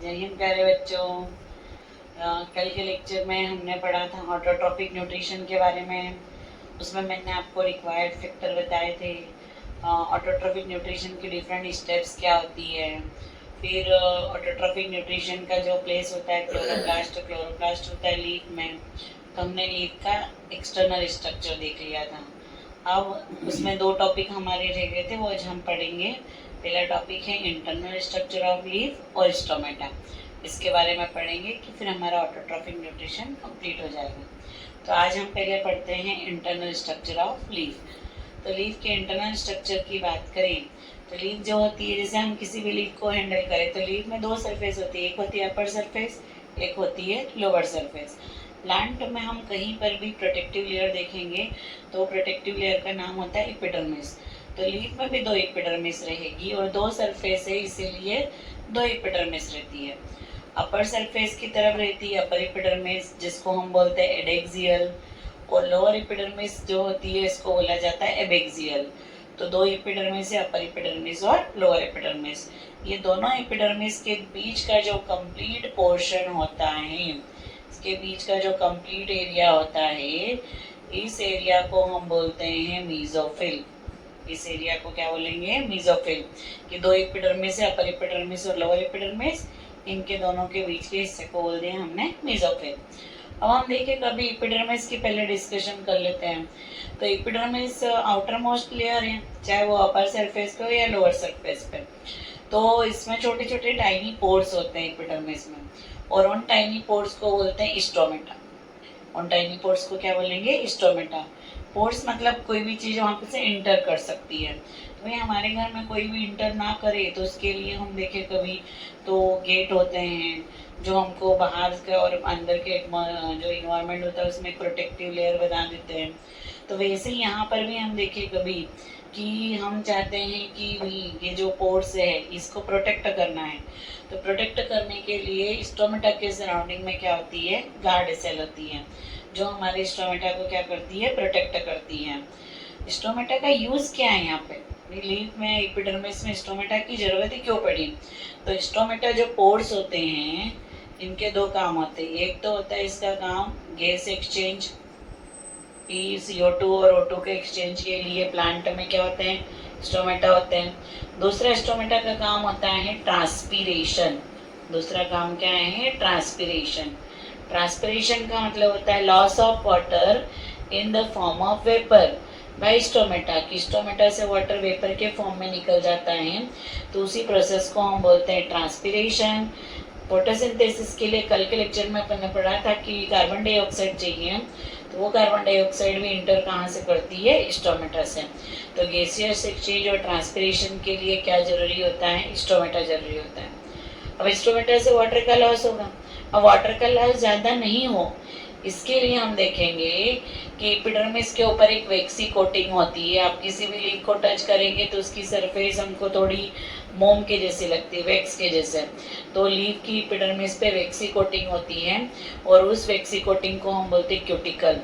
जय हिंद प्यारे बच्चों। कल के लेक्चर में हमने पढ़ा था ऑटोट्रॉफिक न्यूट्रिशन के बारे में। उसमें मैंने आपको रिक्वायर्ड फैक्टर बताए थे। ऑटोट्रॉफिक न्यूट्रिशन की डिफरेंट स्टेप्स क्या होती है। फिर ऑटोट्रॉफिक न्यूट्रिशन का जो प्लेस होता है क्लोरोप्लास्ट होता है लीफ में। तो हमने लीफ का एक्सटर्नल स्ट्रक्चर देख लिया था। अब उसमें दो टॉपिक हमारे रह गए थे, वो आज हम पढ़ेंगे। पहला टॉपिक है इंटरनल स्ट्रक्चर ऑफ लीफ और स्टोमेटा। इसके बारे में पढ़ेंगे कि फिर हमारा ऑटोट्रॉफिक न्यूट्रिशन कंप्लीट हो जाएगा। तो आज हम पहले पढ़ते हैं इंटरनल स्ट्रक्चर ऑफ लीफ। तो लीफ के इंटरनल स्ट्रक्चर की बात करें तो लीफ जो होती है, जैसे हम किसी भी लीफ को हैंडल करें तो लीफ में दो सरफेस होती है, एक होती है अपर सरफेस, एक होती है लोअर सरफेस। प्लांट में हम कहीं पर भी प्रोटेक्टिव लेयर देखेंगे तो प्रोटेक्टिव लेयर का नाम होता है एपिडर्मिस। तो लीफ में भी दो एपिडर्मिस रहेगी और दो सरफेस है, इसीलिए दो एपिडर्मिस रहती है। अपर सरफेस की तरफ रहती है अपर एपिडर्मिस, जिसको हम बोलते हैं एडेक्सियल, और लोअर एपिडर्मिस जो होती है इसको बोला जाता है एबेक्सियल। तो दो एपिडर्मिस है, अपर एपिडर्मिस और लोअर एपिडर्मिस। ये दोनों एपिडर्मिस के बीच का जो कंप्लीट पोर्शन होता है, इसके बीच का जो कंप्लीट एरिया होता है, इस एरिया को हम बोलते हैं मीजोफिल। इस एरिया को क्या बोलेंगे? मीजोफिल। कि दो एपिडर्मिस है, अपर एपिडर्मिस और लोअर एपिडर्मिस, इनके दोनों के बीच के हिस्से को बोल दिया हमने मीजोफिल। अब हम देखें कभी एपिडर्मिस की पहले डिस्कशन कर लेते हैं। तो एपिडर्मिस आउटर मोस्ट लेयर है, चाहे वो अपर सरफेस पे हो या लोअर सरफेस पे। तो इसमें छोटे छोटे टाइनी पोर्स होते हैं एपिडर्मिस में, और उन टाइनी पोर्स को बोलते हैं स्टोमेटा। उन टाइनी पोर्स को क्या बोलेंगे? स्टोमेटा। पोर्स मतलब कोई भी चीज़ वहाँ पे से इंटर कर सकती है। तो भाई हमारे घर में कोई भी इंटर ना करे तो उसके लिए हम देखें कभी तो गेट होते हैं जो हमको बाहर के और अंदर के जो इन्वायरमेंट होता है उसमें एक प्रोटेक्टिव लेयर बना देते हैं। तो वैसे ही यहाँ पर भी हम देखें कभी कि हम चाहते हैं कि भाई ये जो पोर्स है इसको प्रोटेक्ट करना है। तो प्रोटेक्ट करने के लिए स्टोमेटा के सराउंडिंग में क्या होती है? गार्ड सेल होती है जो हमारे स्टोमेटा को क्या करती है? प्रोटेक्ट करती है। स्टोमेटा का यूज़ क्या है यहाँ पे? लीफ में एपिडर्मिस में स्टोमेटा की जरूरत ही क्यों पड़ी? तो स्टोमेटा जो पोर्स होते हैं इनके दो काम होते हैं। एक तो होता है इसका काम गैस एक्सचेंज, CO2 और O2 के एक्सचेंज के लिए प्लांट में क्या होते हैं? स्टोमेटा होते हैं। दूसरा स्टोमेटा का काम होता है ट्रांसपीरेशन। दूसरा काम क्या है? ट्रांसपीरेशन। ट्रांसपीरेशन का मतलब होता है loss of water in the form of vapour by stomata. कि स्टोमेटा से वाटर वेपर के फॉर्म में निकल जाता है, तो उसी प्रोसेस को हम बोलते हैं ट्रांसपीरेशन। फोटोसिंथेसिस के लिए कल के लेक्चर में अपन ने पढ़ा था कि कार्बन डाइऑक्साइड चाहिए, तो वो कार्बन डाइऑक्साइड भी इंटर कहाँ से करती है? स्टोमेटा से। तो गैसियस एक्सचेंज और ट्रांसपीरेशन के लिए क्या जरूरी होता है? स्टोमेटा जरूरी होता है। अब स्टोमेटा से वाटर का लॉस होगा। अब वाटर का लॉस ज़्यादा नहीं हो इसके लिए हम देखेंगे कि एपिडर्मिस के ऊपर एक वैक्सी कोटिंग होती है। आप किसी भी लीफ को टच करेंगे तो उसकी सरफेस हमको थोड़ी मोम के जैसी लगती है, वैक्स के जैसे। तो लीफ की एपिडर्मिस पे वैक्सी कोटिंग होती है और उस वैक्सी कोटिंग को हम बोलते हैं क्यूटिकल।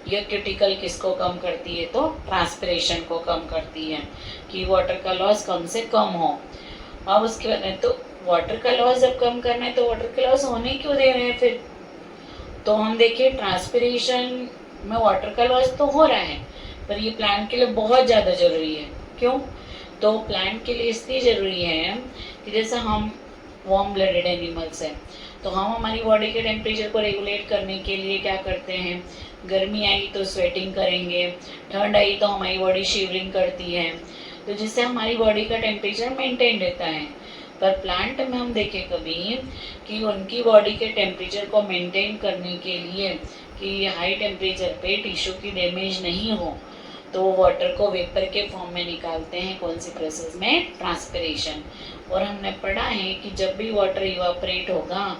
यह क्यूटिकल किसको कम करती है? तो ट्रांसपीरेशन को कम करती है कि वाटर का लॉस कम से कम हो। अब उसके बाद तो वाटर का लॉस जब कम करना है तो वाटर का लॉस होने क्यों दे रहे हैं फिर? तो हम देखिए ट्रांसपीरेशन में वाटर का लॉस तो हो रहा है, पर ये प्लांट के लिए बहुत ज़्यादा ज़रूरी है। क्यों? तो प्लांट के लिए इसलिए ज़रूरी है कि जैसे हम वार्म ब्लडेड एनिमल्स हैं, तो हम हमारी बॉडी के टेम्परेचर को रेगुलेट करने के लिए क्या करते हैं? गर्मी आई तो स्वेटिंग करेंगे, ठंड आई तो हमारी बॉडी शिवरिंग करती है, तो जिससे हमारी बॉडी का टेम्परेचर मेंटेन रहता है। पर प्लांट में हम देखें कभी कि उनकी बॉडी के टेम्परेचर को मेंटेन करने के लिए कि हाई टेम्परेचर पे टिश्यू की डैमेज नहीं हो, तो वाटर को वेपर के फॉर्म में निकालते हैं। कौन सी प्रोसेस में? ट्रांसपीरेशन। और हमने पढ़ा है कि जब भी वाटर इवापोरेट होगा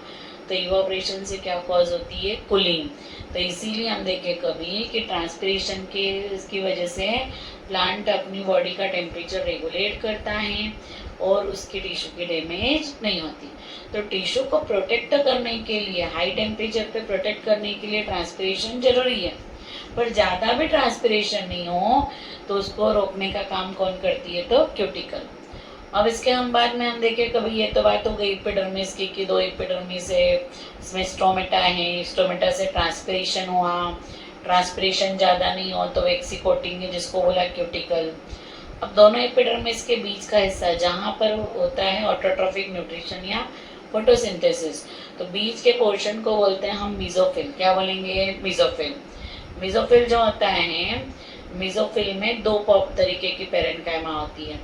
तो इवापोरेशन से क्या कॉज होती है? कूलिंग। तो इसीलिए हम देखें कभी कि ट्रांसपीरेशन के इसकी वजह से प्लांट अपनी बॉडी का टेम्परेचर रेगुलेट करता है और उसकी टिश्यू की डैमेज नहीं होती। तो टिश्यू को प्रोटेक्ट करने के लिए, हाई टेम्परेचर पे प्रोटेक्ट करने के लिए ट्रांसपीरेशन जरूरी है। पर ज़्यादा भी ट्रांसपीरेशन नहीं हो तो उसको रोकने का काम कौन करती है? तो क्यूटिकल। अब इसके हम बाद में हम देखें कभी, ये तो बात हो गई एपिडर्मिस की कि दो एपिडर्मिस है, इसमें स्टोमेटा है, स्टोमेटा से ट्रांसपिरेशन हुआ, ट्रांसपिरेशन ज़्यादा नहीं हो तो वैक्सी कोटिंग है जिसको बोला क्यूटिकल। अब दोनों एपिडर्मिस के बीच का हिस्सा जहाँ पर होता है ऑटोट्रॉफिक न्यूट्रिशन या फोटोसिंथेसिस, तो बीच के पोर्शन को बोलते हैं हम मीजोफिल। क्या बोलेंगे? मीजोफिल। मीजोफिल जो होता है, मीजोफिल में दो तरीके की पेरेन्काइमा होती है।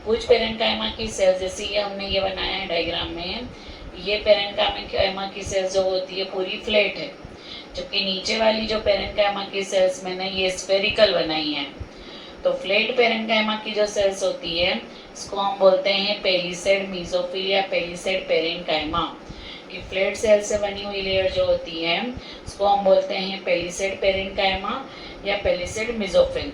कुछ पेरेन्काइमा की सेल्स, जैसे ये हमने ये बनाया है डायग्राम में, ये पेरेन्काइमा की सेल्स जो होती है पूरी फ्लैट है, जबकि नीचे वाली जो पेरेन्काइमा की सेल्स मैंने ये स्फेरिकल बनाई है। तो फ्लैट पेरेन्काइमा की जो सेल्स होती है इसको हम बोलते हैं पेलिसेड मीजोफिल या पेलिसेड पेरेन्काइमा। कि फ्लैट सेल से बनी हुई लेयर जो होती है उसको हम बोलते हैं पेलिसेड पेरेन्काइमा या पेलिसेड मीजोफिल।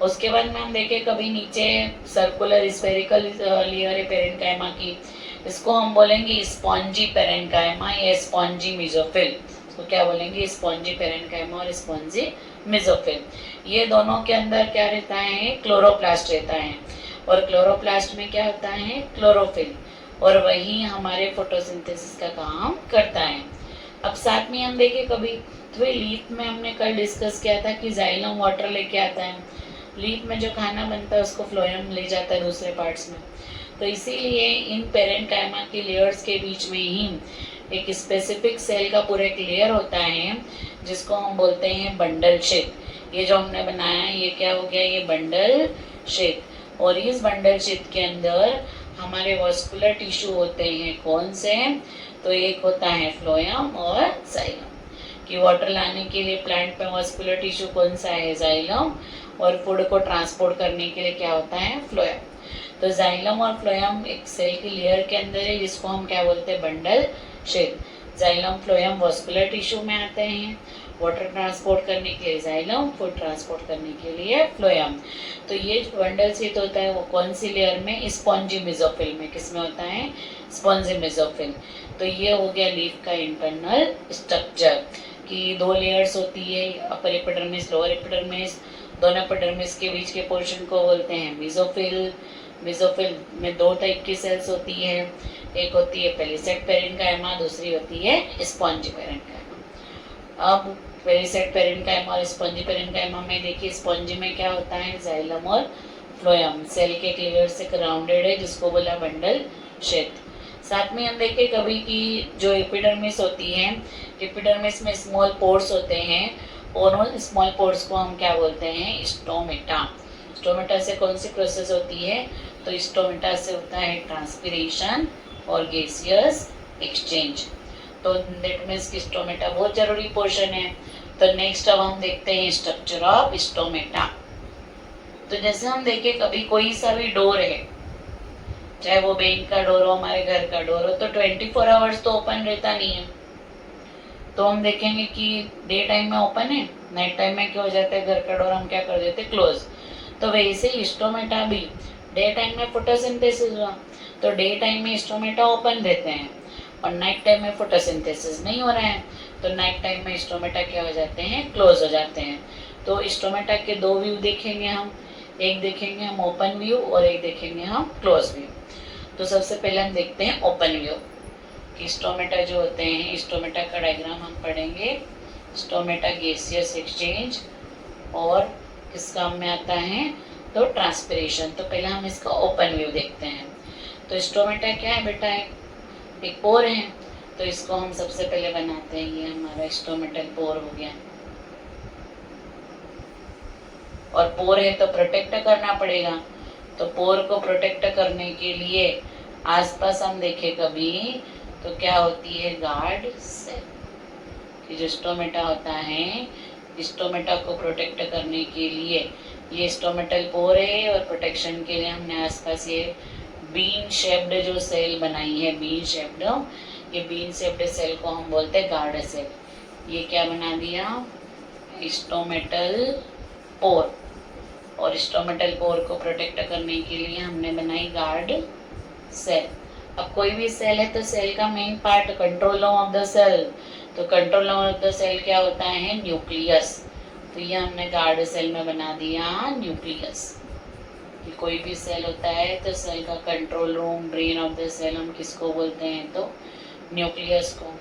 उसके बाद में हम देखें कभी नीचे सर्कुलर स्फेरिकल लेयर है पेरेन्काइमा की, इसको हम बोलेंगे स्पॉन्जी पेरेन्काइमा या स्पॉन्जी मीजोफिल। तो क्या बोलेंगे? स्पॉन्जी पेरेन्काइमा और स्पॉन्जी मीजोफिल। ये दोनों के अंदर क्या रहता है? क्लोरोप्लास्ट रहता है, और क्लोरोप्लास्ट में क्या होता है? क्लोरोफिल, और वही हमारे फोटोसिंथेसिस का काम करता है। अब साथ में हम देखें कभी, तो लीफ में हमने कल डिस्कस किया था कि जाइलम वाटर लेके आता है, लीफ में जो खाना बनता है उसको फ्लोएम ले जाता है दूसरे पार्ट्स में। तो इसीलिए इन पेरेन्काइमा की लेयर्स के बीच में ही एक स्पेसिफिक सेल का पूरा एक लेयर होता है जिसको हम बोलते हैं बंडल शेप। ये जो हमने बनाया है ये क्या हो गया? ये बंडल शेप। और इस बंडल शेप के अंदर हमारे वॉस्कुलर टिश्यू होते हैं। कौन से? तो एक होता है फ्लोएम और जाइलम। कि वाटर लाने के लिए प्लांट में वॉस्कुलर टिश्यू कौन सा है? जाइलम। और फूड को ट्रांसपोर्ट करने के लिए क्या होता है? फ्लोएम। तो जाइलम और फ्लोएम एक सेल की लेयर के अंदर है जिसको हम क्या बोलते हैं? Bundle shape. Xylem phloem vascular tissue में आते हैं, वाटर ट्रांसपोर्ट करने के लिए जाइलम, फूड ट्रांसपोर्ट करने के लिए फ्लोएम। तो ये जो बंडल शेप होता है वो कौन सी लेयर में? स्पॉन्जी मेसोफिल में। किस में होता है? Spongy mesophyll. तो ये हो गया लीफ का इंटरनल स्ट्रक्चर कि दो लेयर्स होती है, अपर एपिडर्मिस, लोअर एपिडर्मिस। दोनों एपिडर्मिस के बीच के पोर्शन को बोलते हैं मेसोफिल। मेसोफिल में दो टाइप की सेल्स होती है, एक होती है पेलिसेड पेरेन्काइमा, दूसरी होती है स्पॉन्जी पेरेन्काइमा। अब पेलिसेड पेरेन्काइमा और स्पॉन्जी पेरेन्काइमा में देखिए, स्पॉन्जी में क्या होता है? जाइलम और फ्लोएम सेल के लेयर से राउंडेड है जिसको बोला बंडल शेप। साथ में हम देखें कभी कि जो एपिडर्मिस होती है, एपिडर्मिस में स्मॉल पोर्स होते हैं, और उन स्मॉल पोर्स को हम क्या बोलते हैं? स्टोमेटा। स्टोमेटा से कौन सी प्रोसेस होती है? तो स्टोमेटा से होता है ट्रांसपिरेशन और गैसियस एक्सचेंज। तो दैट मीन्स कि स्टोमेटा बहुत जरूरी पोर्शन है। तो नेक्स्ट अब हम देखते हैं स्ट्रक्चर ऑफ स्टोमेटा। तो जैसे हम देखें कभी कोई सा भी डोर है, चाहे वो बैंक का डोर हो, हमारे घर का डोर हो, तो 24 आवर्स तो ओपन रहता नहीं है। तो हम देखेंगे कि डे टाइम में ओपन है, नाइट टाइम में क्या हो जाता है? घर का डोर हम क्या कर देते? क्लोज। तो वैसे ही स्टोमेटा भी डे टाइम में फोटोसिंथेसिस हुआ तो डे टाइम में स्टोमेटा ओपन रहते हैं, और नाइट टाइम में फोटोसिंथेसिस नहीं हो रहा है तो नाइट टाइम में स्टोमेटा क्या हो जाते हैं? क्लोज हो जाते हैं। तो स्टोमेटा के दो व्यू देखेंगे हम, एक देखेंगे हम ओपन व्यू और एक देखेंगे हम क्लोज व्यू। तो सबसे पहले हम देखते हैं ओपन व्यू कि स्टोमेटा जो होते हैं, स्टोमेटा का डायग्राम हम पढ़ेंगे। स्टोमेटा गैसियस एक्सचेंज और किस काम में आता है? तो ट्रांसपिरेशन। तो पहले हम इसका ओपन व्यू देखते हैं। तो स्टोमेटा क्या है बेटा? एक पोर है, तो इसको हम सबसे पहले बनाते हैं। ये हमारा स्टोमेटल पोर हो गया, और पोर है तो प्रोटेक्ट करना पड़ेगा। तो पोर को प्रोटेक्ट करने के लिए आसपास हम देखें कभी तो क्या होती है? Guard cell. कि जो स्टोमेटा होता है, स्टोमेटा को प्रोटेक्ट करने के लिए ये स्टोमेटल पोर है, और प्रोटेक्शन के लिए हमने आसपास ये बीन शेप्ड जो सेल बनाई है, बीन शेप्ड, ये बीन शेप्ड सेल को हम बोलते हैं गार्ड सेल। ये क्या बना दिया? Stomatal pore. और स्टोमेटल पोर को प्रोटेक्ट करने के लिए हमने बनाई गार्ड सेल। अब कोई भी सेल है तो सेल का main part control of the cell, तो कंट्रोल ऑफ द सेल क्या होता है? न्यूक्लियस। तो ये हमने गार्ड सेल में बना दिया न्यूक्लियस। कि कोई भी सेल होता है तो सेल का control room, brain of the cell हम किसको बोलते हैं, तो न्यूक्लियस को।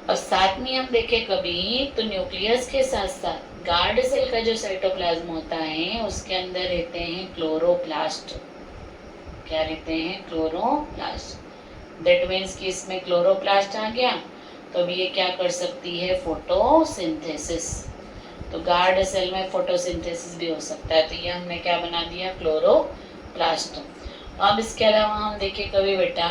और साथ में हम देखें कभी तो न्यूक्लियस के साथ साथ गार्ड सेल का जो साइटोप्लाज्म होता है उसके अंदर रहते हैं क्लोरोप्लास्ट। क्या रहते हैं, क्लोरोप्लास्ट। दैट मीन्स कि इसमें क्लोरोप्लास्ट आ गया तो अब ये क्या कर सकती है, फोटोसिंथेसिस। तो गार्ड सेल में फोटोसिंथेसिस भी हो सकता है। तो ये हमने क्या बना दिया, क्लोरोप्लास्ट। अब इसके अलावा हम देखें कभी बेटा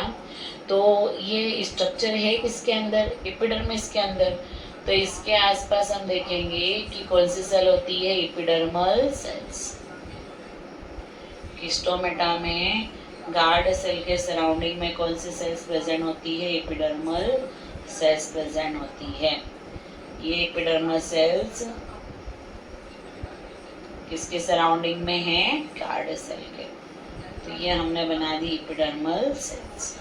तो ये स्ट्रक्चर है किसके अंदर, एपिडर्मिस के अंदर। तो इसके आसपास हम देखेंगे कि कौन सी सेल होती है, एपिडर्मल सेल्स। स्टोमेटा में गार्ड सेल के सराउंडिंग में कौन सी सेल्स प्रेजेंट होती है, एपिडर्मल सेल्स प्रेजेंट होती है। ये एपिडर्मल सेल्स किसके सराउंडिंग में है, गार्ड सेल के। तो ये हमने बना दी एपिडर्मल सेल्स।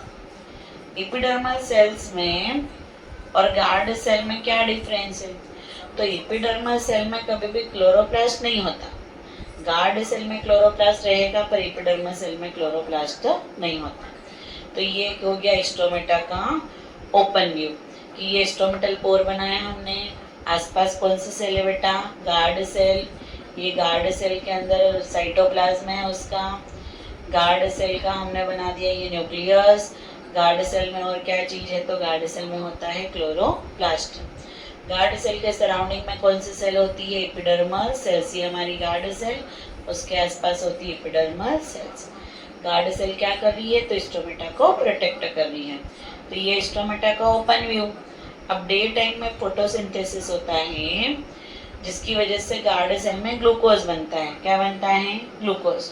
एपिडर्मल सेल्स में और गार्ड सेल में क्या डिफरेंस है, तो एपिडर्मल सेल में कभी भी क्लोरोप्लास्ट नहीं होता। गार्ड सेल में क्लोरोप्लास्ट रहेगा पर एपिडर्मल सेल में क्लोरोप्लास्ट नहीं होता। तो ये हो गया स्टोमेटा का ओपन व्यू कि ये स्टोमेटल पोर बनाया हमने। आसपास कौन सी सेल है बेटा, गार्ड सेल। ये गार्ड सेल के अंदर साइटोप्लाज्म है उसका। गार्ड सेल का हमने बना दिया ये न्यूक्लियस। गार्ड सेल में और क्या चीज है, तो गार्ड सेल में होता है क्लोरोप्लास्ट। गार्ड सेल के सराउंडिंग में कौन सी सेल होती है, एपिडर्मल सेल्स। ये हमारी गार्ड सेल, उसके आसपास होती है एपिडर्मल सेल्स। गार्ड सेल क्या कर रही है, तो स्टोमेटा को प्रोटेक्ट कर रही है। तो ये स्टोमेटा का ओपन व्यू। अब डे टाइम में फोटोसिंथेसिस होता है जिसकी वजह से गार्ड सेल में ग्लूकोज बनता है। क्या बनता है, ग्लूकोज।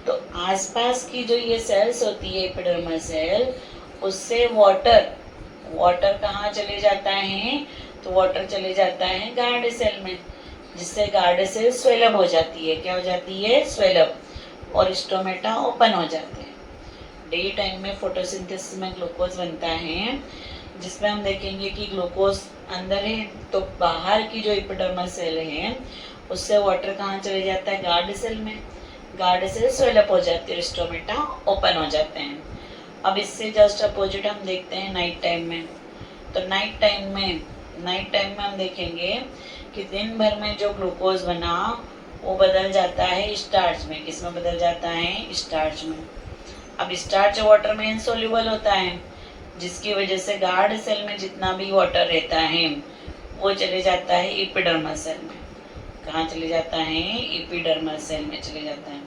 तो आसपास की जो ये सेल्स होती है एपिडर्मल सेल, उससे वाटर कहाँ चले जाता है, तो वाटर चले जाता है गार्ड सेल में, जिससे गार्ड सेल स्वेलअप हो जाती है। क्या हो जाती है, स्वेलअप, और स्टोमेटा ओपन हो जाते हैं। डे टाइम में फोटोसिंथेसिस में ग्लूकोज बनता है जिसमें हम देखेंगे कि ग्लूकोज अंदर है तो बाहर की जो एपिडर्मल सेल है उससे वाटर कहाँ चले जाता है, गार्ड सेल में। गार्ड सेल स्वेलअप हो जाती है, स्टोमेटा ओपन हो जाते हैं। अब इससे जस्ट अपोजिट हम देखते हैं नाइट टाइम में। तो नाइट टाइम में हम देखेंगे कि दिन भर में जो ग्लूकोज बना वो बदल जाता है स्टार्च में। किस में बदल जाता है, स्टार्च में। अब स्टार्च वाटर में इनसोल्यूबल होता है जिसकी वजह से गार्ड सेल में जितना भी वाटर रहता है वो चले जाता है एपिडर्मल सेल में। कहाँ चले जाता है, एपिडर्मल सेल में चले जाता है,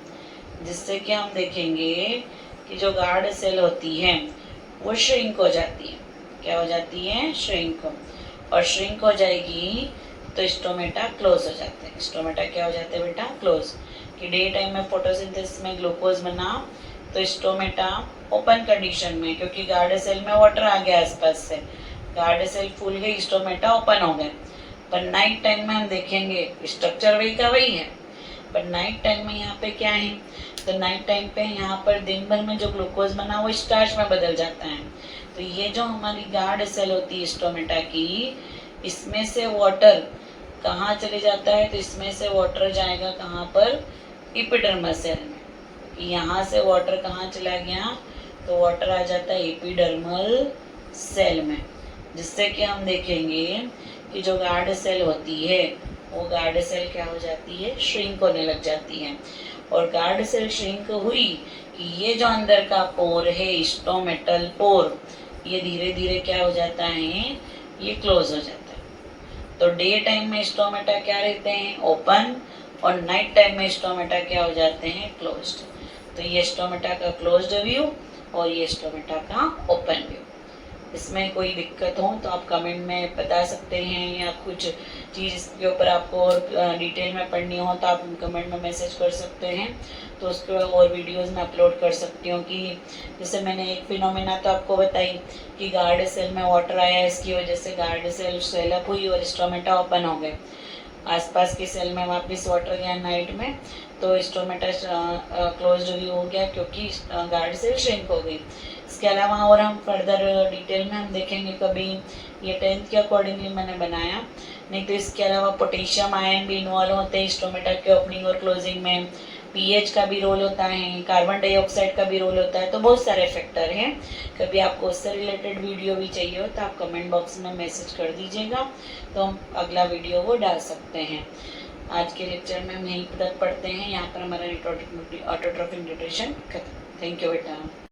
जिससे कि हम देखेंगे कि जो गार्ड सेल होती है वो श्रिंक हो जाती है। क्या हो जाती है, श्रिंक। और श्रिंक हो जाएगी तो स्टोमेटा क्लोज हो जाते हैं। स्टोमेटा क्या हो जाते हैं बेटा, क्लोज। कि डे टाइम में फोटोसिंथेसिस में ग्लूकोज बना तो स्टोमेटा ओपन कंडीशन में, क्योंकि गार्ड सेल में वाटर आ गया आसपास से, गार्ड सेल फूल गई, स्टोमेटा ओपन हो गए। पर नाइट टाइम में हम देखेंगे स्ट्रक्चर वही का वही है, पर नाइट टाइम में यहाँ पे क्या है, तो नाइट टाइम पे यहाँ पर दिन भर में जो ग्लूकोज बना वो स्टार्च में बदल जाता है। तो ये जो हमारी गार्ड सेल होती है स्टोमेटा की, इसमें से वाटर कहाँ चले जाता है, तो इसमें से वाटर जाएगा कहाँ पर, एपिडर्मल सेल में। यहाँ से वाटर कहाँ चला गया, तो वाटर आ जाता है एपिडर्मल सेल में, जिससे कि हम देखेंगे कि जो गार्ड सेल होती है वो गार्ड सेल क्या हो जाती है, श्रिंक होने लग जाती है। और गार्ड सेल श्रिंक हुई कि ये जो अंदर का पोर है स्टोमेटल पोर, ये धीरे धीरे क्या हो जाता है, ये क्लोज हो जाता है। तो डे टाइम में स्टोमेटा क्या रहते हैं, ओपन, और नाइट टाइम में स्टोमेटा क्या हो जाते हैं, क्लोज्ड। तो ये स्टोमेटा का क्लोज्ड व्यू और ये स्टोमेटा का ओपन व्यू। इसमें कोई दिक्कत हो तो आप कमेंट में बता सकते हैं, या कुछ चीज़ के ऊपर आपको और डिटेल में पढ़नी हो तो आप कमेंट में मैसेज कर सकते हैं, तो उसके और वीडियोस में अपलोड कर सकती हूँ। कि जैसे मैंने एक फिनोमेना तो आपको बताई कि गार्ड सेल में वाटर आया, इसकी वजह से गार्ड सेल स्वेलअप हुई और स्टोमेटा ओपन हो गए। आसपास की सेल में वापस वाटर गया नाइट में तो स्टोमेटा क्लोज्ड व्यू हो गया क्योंकि गार्ड सेल श्रिंक हो गई। इसके अलावा और हम फर्दर डिटेल में हम देखेंगे कभी, ये 10th के अकॉर्डिंगली मैंने बनाया। नहीं तो इसके अलावा पोटेशियम आयन भी इन्वॉल्व होते हैं स्टोमेटा के ओपनिंग और क्लोजिंग में, पीएच का भी रोल होता है, कार्बन डाइऑक्साइड का भी रोल होता है, तो बहुत सारे फैक्टर हैं। कभी आपको उससे रिलेटेड वीडियो भी चाहिए हो तो आप कमेंट बॉक्स में मैसेज कर दीजिएगा, तो हम अगला वीडियो वो डाल सकते हैं। आज के लेक्चर में हम यहीं तक पढ़ते हैं, यहाँ पर हमारा ऑटोट्रॉफिक न्यूट्रिशन खत्म। थैंक यू बेटा।